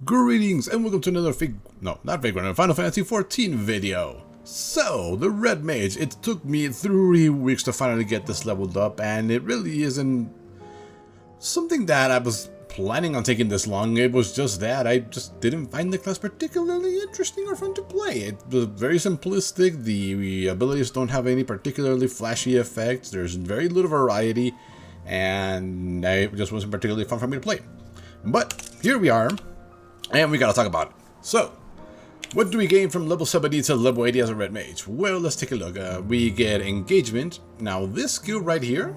Greetings and welcome to another Final Fantasy XIV video. So, the Red Mage, it took me 3 weeks to finally get this leveled up, and it really isn't something that I was planning on taking this long. It was just that I just didn't find the class particularly interesting or fun to play. It was very simplistic, the abilities don't have any particularly flashy effects, there's very little variety, and it just wasn't particularly fun for me to play. But here we are. And we gotta talk about it. So, what do we gain from level 70 to level 80 as a Red Mage? Well, let's take a look. We get engagement. Now, this skill right here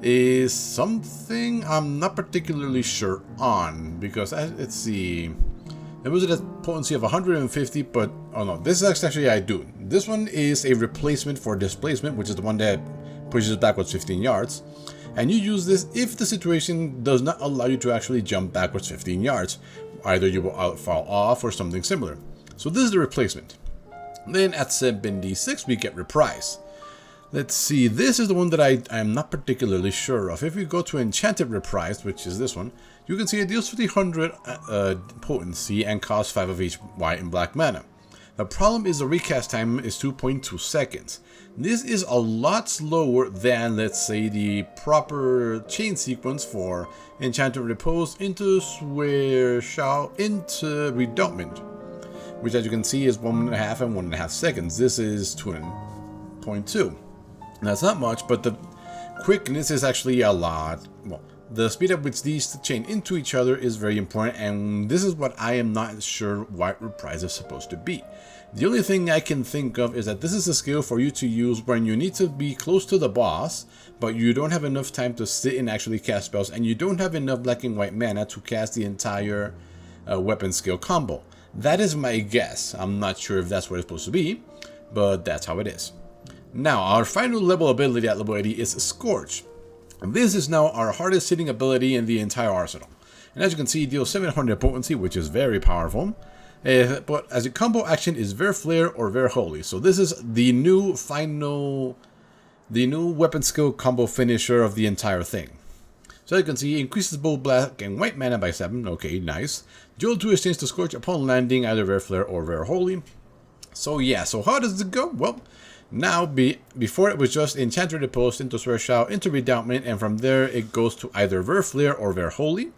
is something I'm not particularly sure on. Because, let's see. It was a potency of 150, but... Oh no, this is actually I do. This one is a replacement for displacement, which is the one that pushes backwards 15 yards. And you use this if the situation does not allow you to actually jump backwards 15 yards. Either you will fall off or something similar. So this is the replacement. Then at 76 we get reprise. Let's see, this is the one that I am not particularly sure of. If we go to Enchanted Reprise, which is this one, you can see it deals 300 potency and costs 5 of each white and black mana. The problem is the recast time is 2.2 seconds. This is a lot slower than, let's say, the proper chain sequence for Enchanted Repose into Swear into Redoubtment, which as you can see is 1.5 and 1.5 seconds. This is 2.2. That's not much, but the quickness is actually a lot. Well, the speed at which these chain into each other is very important, and this is what I am not sure what Reprise is supposed to be. The only thing I can think of is that this is a skill for you to use when you need to be close to the boss, but you don't have enough time to sit and actually cast spells, and you don't have enough black and white mana to cast the entire weapon skill combo. That is my guess. I'm not sure if that's what it's supposed to be, but that's how it is. Now, our final level ability at level 80 is Scorch. This is now our hardest hitting ability in the entire arsenal. And as you can see, it deals 700 potency, which is very powerful. But as a combo action is Ver Flare or Ver Holy. So this is the new weapon skill combo finisher of the entire thing. So as you can see, it increases both black and white mana by 7. Okay, nice. Dual 2 exchange to Scorch upon landing either Ver Flare or Ver Holy. So yeah, so how does it go? Well, now before it was just Enchanted Repose into Swear Shout into Redoubtment, and from there it goes to either Ver Flare or Ver Holy.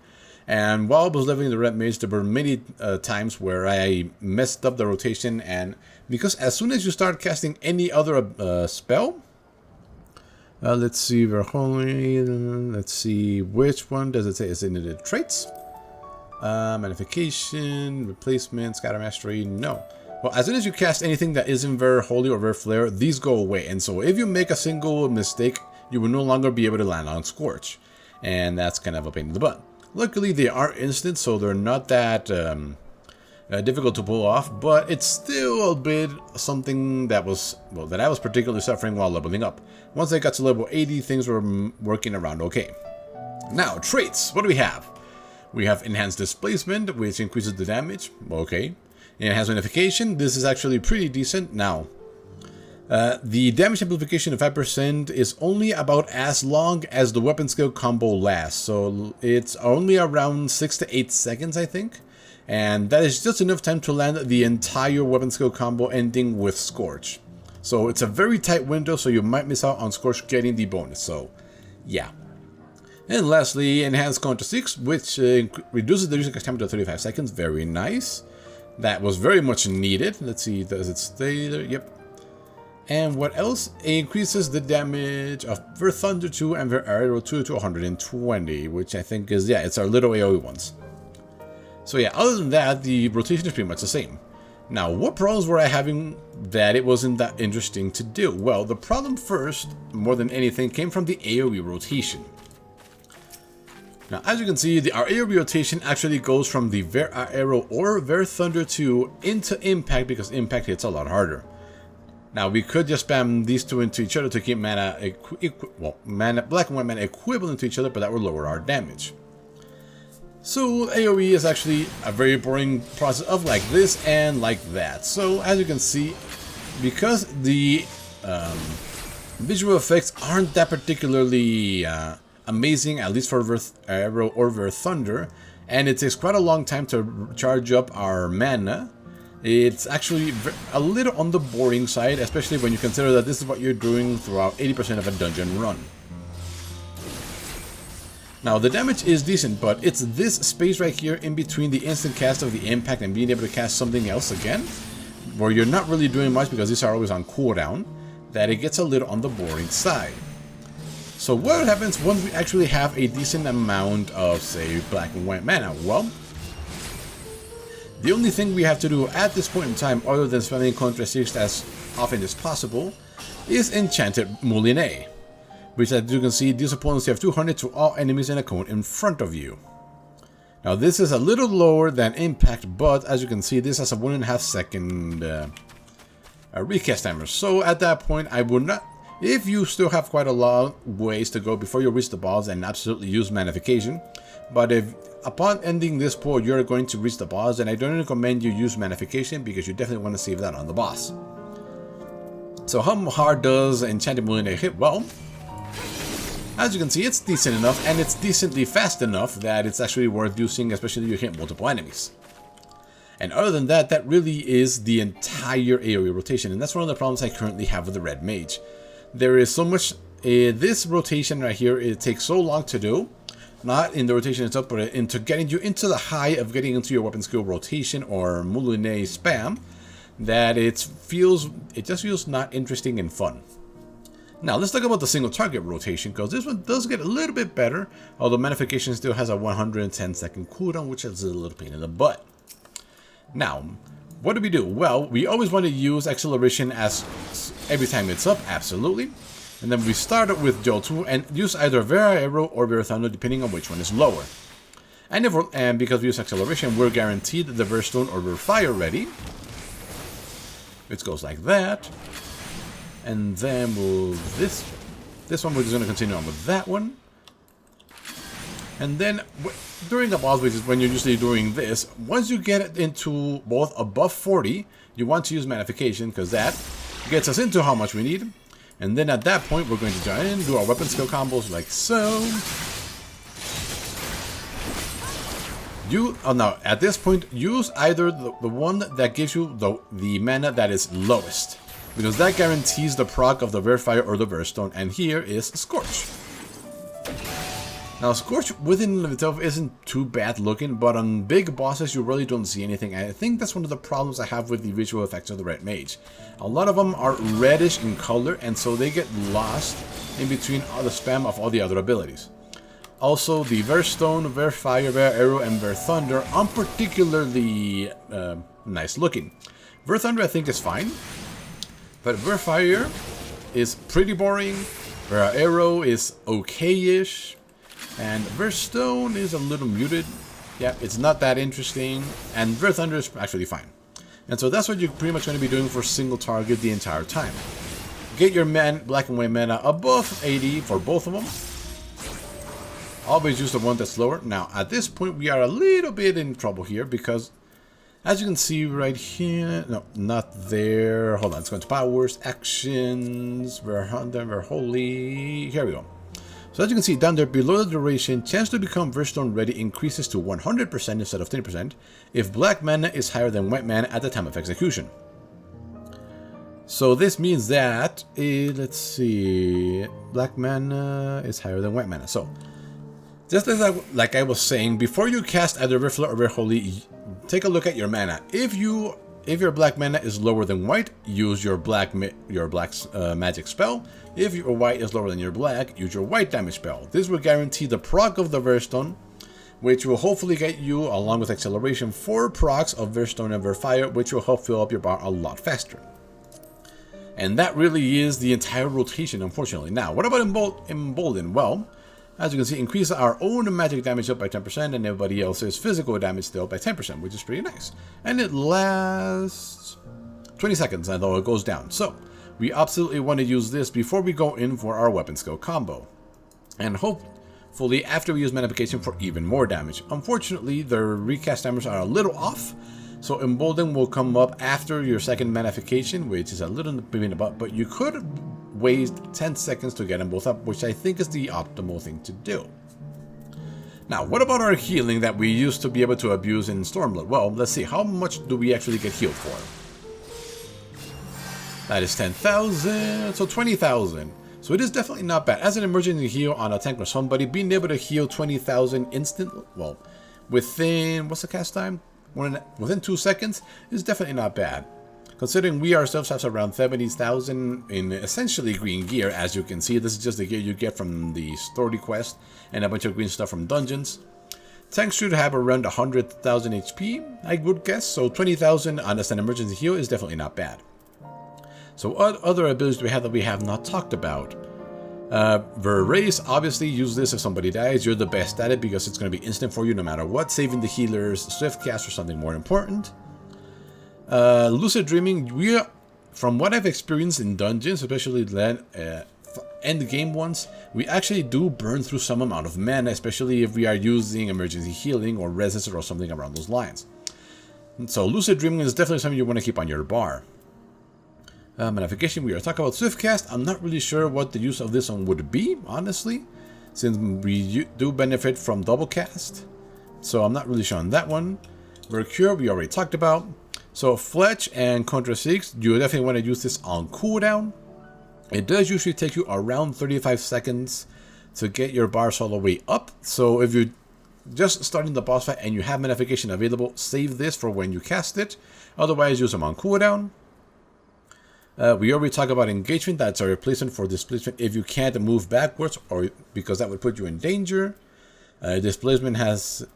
And while I was leveling the Red Mage, there were many times where I messed up the rotation, and because as soon as you start casting any other spell, let's see, Ver Holy, let's see, which one does it say? Is it in the traits? Magnification, Replacement, Scatter Mastery, no. Well, as soon as you cast anything that isn't Ver Holy or Ver Flare, these go away, and so if you make a single mistake, you will no longer be able to land on Scorch, and that's kind of a pain in the butt. Luckily, they are instant, so they're not that difficult to pull off, but it's still a bit something that was, well, that I was particularly suffering while leveling up. Once I got to level 80, things were working around okay. Now, traits. What do we have? We have Enhanced Displacement, which increases the damage. Okay. Enhanced Magnification. This is actually pretty decent. Now, the damage amplification of 5% is only about as long as the weapon skill combo lasts. So it's only around 6 to 8 seconds, I think. And that is just enough time to land the entire weapon skill combo ending with Scorch. So it's a very tight window, so you might miss out on Scorch getting the bonus. So, yeah. And lastly, Enhanced Counter 6, which reduces the user time to 35 seconds. Very nice. That was very much needed. Let's see, does it stay there? Yep. And what else? It increases the damage of Ver Thunder 2 and Ver Arrow 2 to 120, which I think is, yeah, it's our little Aoe ones. So yeah, other than that, the rotation is pretty much the same. Now, what problems were I having that it wasn't that interesting to do? Well, the problem first, more than anything, came from the Aoe Rotation. Now, as you can see, our Aoe Rotation actually goes from the Ver Arrow or Ver Thunder 2 into Impact, because Impact hits a lot harder. Now, we could just spam these two into each other to keep mana, black and white mana equivalent to each other, but that would lower our damage. So, AoE is actually a very boring process of like this and like that. So, as you can see, because the visual effects aren't that particularly amazing, at least for Ver Arrow or Ver Thunder, and it takes quite a long time to charge up our mana. It's actually a little on the boring side, especially when you consider that this is what you're doing throughout 80% of a dungeon run. Now, the damage is decent, but it's this space right here in between the instant cast of the impact and being able to cast something else again, where you're not really doing much because these are always on cooldown, that it gets a little on the boring side. So what happens once we actually have a decent amount of, say, black and white mana? Well, the only thing we have to do at this point in time, other than spamming Contra 6 as often as possible, is Enchanted Moulinet, which, as you can see, these opponents have 200 to all enemies in a cone in front of you. Now, this is a little lower than Impact, but as you can see, this has a 1.5 second recast timer. So at that point, I would not, if you still have quite a long ways to go before you reach the boss, then absolutely use Manification. But if upon ending this pull you're going to reach the boss, then I don't recommend you use Manification, because you definitely want to save that on the boss. So how hard does Enchanted Moulinet hit? Well, as you can see, it's decent enough, and it's decently fast enough that it's actually worth using, especially if you hit multiple enemies. And other than that, that really is the entire Aoe rotation, and that's one of the problems I currently have with the Red Mage. There is so much, this rotation right here, it takes so long to do, not in the rotation itself, but into getting you into the high of getting into your weapon skill rotation or Moulinet spam, that it just feels not interesting and fun. Now, let's talk about the single target rotation, because this one does get a little bit better, although Manification still has a 110 second cooldown, which is a little pain in the butt. Now, what do we do? Well, we always want to use Acceleration as every time it's up, absolutely. And then we start it with Jotu and use either Vera Arrow or Vera Thunder, depending on which one is lower. And because we use Acceleration, we're guaranteed the Vera Stone or Vera Fire ready. It goes like that. And then we'll this one we're just going to continue on with that one. And then during the boss, which is when you're usually doing this, once you get it into both above 40, you want to use Manification, because that gets us into how much we need. And then at that point, we're going to join in, do our weapon skill combos like so. Now, at this point, use either the one that gives you the mana that is lowest, because that guarantees the proc of the Vera Fire or the Vera Stone, and here is Scorch. Now, Scorch within itself isn't too bad looking, but on big bosses you really don't see anything, and I think that's one of the problems I have with the visual effects of the Red Mage. A lot of them are reddish in color, and so they get lost in between all the spam of all the other abilities. Also, the Vera Stone, Vera Fire, Vera Arrow, and Vera Thunder aren't particularly nice looking. Vera Thunder I think is fine, but Vera Fire is pretty boring, Vera Arrow is okay-ish, and Vera Stone is a little muted. Yeah, it's not that interesting, and Vera Thunder is actually fine. And so that's what you're pretty much going to be doing for single target the entire time. Get your black and white mana above 80 for both of them. Always use the one that's lower. Now, at this point, we are a little bit in trouble here, because as you can see right here, no, not there. Hold on, let's go into powers, actions, Vera Hunter, Vera Holy. Here we go. So as you can see down there below the duration, chance to become Vera Stone ready increases to 100% instead of 10% if black mana is higher than white mana at the time of execution. So this means that, let's see, black mana is higher than white mana. So, just like I was saying, before you cast either Vera Flood or Vera Holy, take a look at your mana. If your black mana is lower than white, use your black magic spell. If your white is lower than your black, use your white damage spell. This will guarantee the proc of the Vera Stone, which will hopefully get you, along with Acceleration, 4 procs of Vera Stone and Vera Fire, which will help fill up your bar a lot faster. And that really is the entire rotation, unfortunately. Now, what about Embolden? Well, as you can see, increase our own magic damage up by 10% and everybody else's physical damage still by 10%, which is pretty nice. And it lasts 20 seconds, although it goes down. So, we absolutely want to use this before we go in for our weapon skill combo. And hopefully after we use Manification for even more damage. Unfortunately, the recast timers are a little off, so Embolden will come up after your second Manification, which is a little bit in the butt, but you could waste 10 seconds to get them both up, which I think is the optimal thing to do. Now, what about our healing that we used to be able to abuse in Stormblood? Well, let's see. How much do we actually get healed for? That is 10,000, so 20,000. So it is definitely not bad. As an emergency heal on a tank or somebody, being able to heal 20,000 instant, well, within, what's the cast time? Within 2 seconds is definitely not bad. Considering we ourselves have around 70,000 in essentially green gear, as you can see. This is just the gear you get from the story quest and a bunch of green stuff from dungeons. Tanks should have around 100,000 HP, I would guess, so 20,000 on an emergency heal is definitely not bad. So what other abilities do we have that we have not talked about? Race, obviously use this if somebody dies. You're the best at it because it's going to be instant for you no matter what. Saving the healers, Swift Cast, or something more important. Lucid Dreaming, from what I've experienced in dungeons, especially end game ones, we actually do burn through some amount of mana, especially if we are using emergency healing or resist or something around those lines. So Lucid Dreaming is definitely something you want to keep on your bar. Modification, we are talking about Swift Cast. I'm not really sure what the use of this one would be, honestly, since we do benefit from double cast. So I'm not really sure on that one. Mercure, we already talked about. So Fletch and Contra 6, you definitely want to use this on cooldown. It does usually take you around 35 seconds to get your bars all the way up. So if you're just starting the boss fight and you have Modification available, save this for when you cast it. Otherwise, use them on cooldown. We already talked about Engagement. That's a replacement for Displacement if you can't move backwards, or because that would put you in danger. Displacement has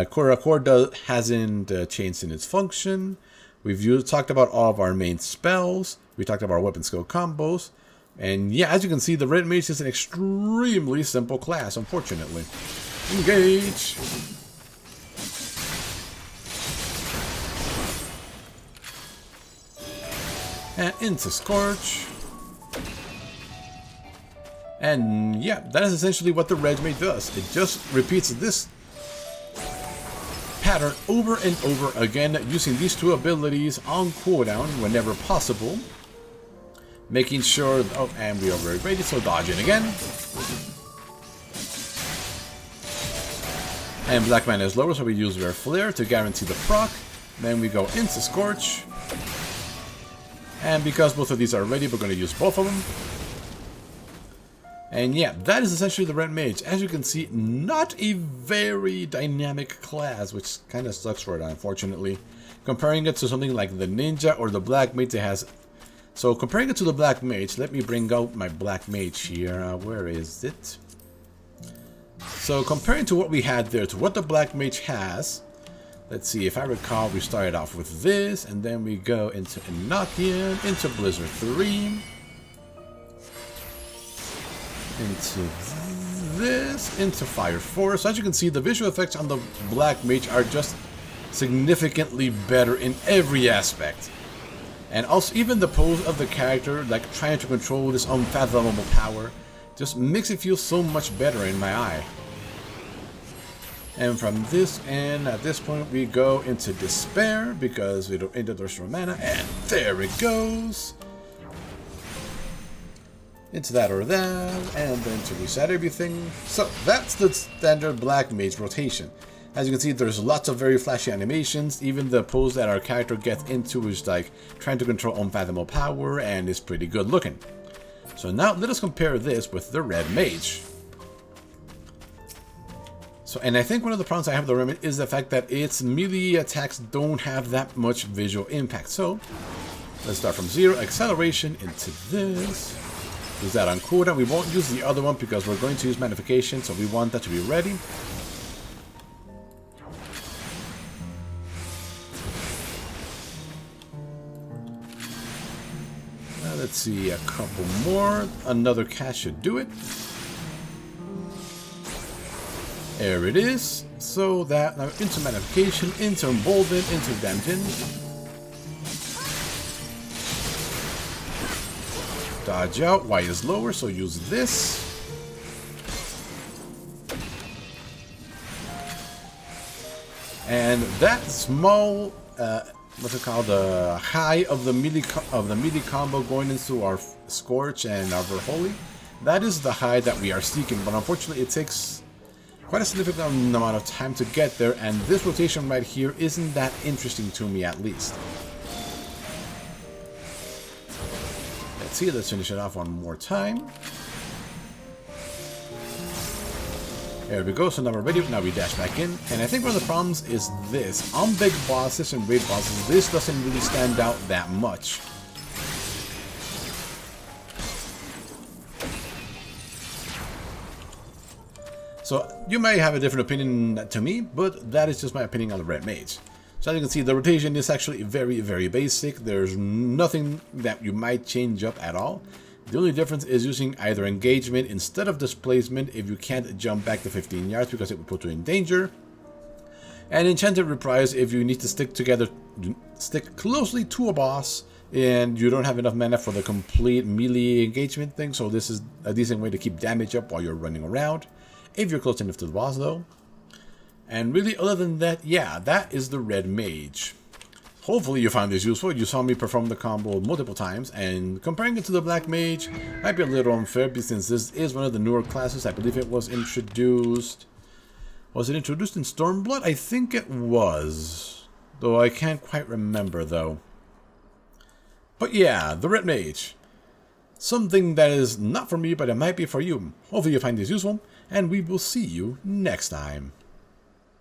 Core hasn't changed in its function. We've talked about all of our main spells. We talked about our weapon skill combos. And yeah, as you can see, the Red Mage is an extremely simple class, unfortunately. Engage! And into Scorch. And yeah, that is essentially what the Red Mage does. It just repeats this pattern over and over again, using these two abilities on cooldown whenever possible. Making sure, oh, and we are very ready, so dodge in again. And Black Mana is lower, so we use Rare Flare to guarantee the proc. Then we go into Scorch. And because both of these are ready, we're going to use both of them. And yeah, that is essentially the Red Mage. As you can see, not a very dynamic class, which kind of sucks for it, unfortunately. Comparing it to something like the Ninja or the Black Mage, it has... So comparing it to the Black Mage, let me bring out my Black Mage here. Where is it? So comparing to what we had there, to what the Black Mage has... Let's see, if I recall, we started off with this, and then we go into Enochian, into Blizzard 3... into this, into Fire Force. As you can see, the visual effects on the Black Mage are just significantly better in every aspect. And also, even the pose of the character, like trying to control this unfathomable power, just makes it feel so much better in my eye. And from this end, at this point, we go into Despair, because we don't enter the mana, and there it goes! Into that or that, and then to reset everything. So that's the standard Black Mage rotation. As you can see, there's lots of very flashy animations. Even the pose that our character gets into is like trying to control unfathomable power, and is pretty good looking. So now let us compare this with the Red Mage. So, and I think one of the problems I have with the Red Mage is the fact that its melee attacks don't have that much visual impact. So let's start from 0, acceleration into this. Use that on cooldown. We won't use the other one because we're going to use Magnification, so we want that to be ready. Let's see, a couple more. Another cast should do it. There it is. So that, now into Magnification, into Embolden, into Damgen. Dodge out, Y is lower, so use this. And that small, what's it called, the high of the melee combo going into our Scorch and our Verholy, that is the high that we are seeking, but unfortunately it takes quite a significant amount of time to get there, and this rotation right here isn't that interesting to me, at least. Let's see, let's finish it off one more time. There we go, so now we're ready. Now we dash back in, and I think one of the problems is this. On big bosses and raid bosses, this doesn't really stand out that much. So you may have a different opinion to me, but that is just my opinion on the Red Mage. So as you can see, the rotation is actually very, very basic. There's nothing that you might change up at all. The only difference is using either engagement instead of displacement if you can't jump back to 15 yards because it would put you in danger. And enchanted reprise if you need to stick closely to a boss and you don't have enough mana for the complete melee engagement thing. So this is a decent way to keep damage up while you're running around, if you're close enough to the boss though. And really, other than that, yeah, that is the Red Mage. Hopefully you found this useful. You saw me perform the combo multiple times, and comparing it to the Black Mage might be a little unfair since this is one of the newer classes. I believe it was introduced... Was it introduced in Stormblood? I think it was. Though I can't quite remember though. But yeah, the Red Mage. Something that is not for me, but it might be for you. Hopefully you find this useful, and we will see you next time.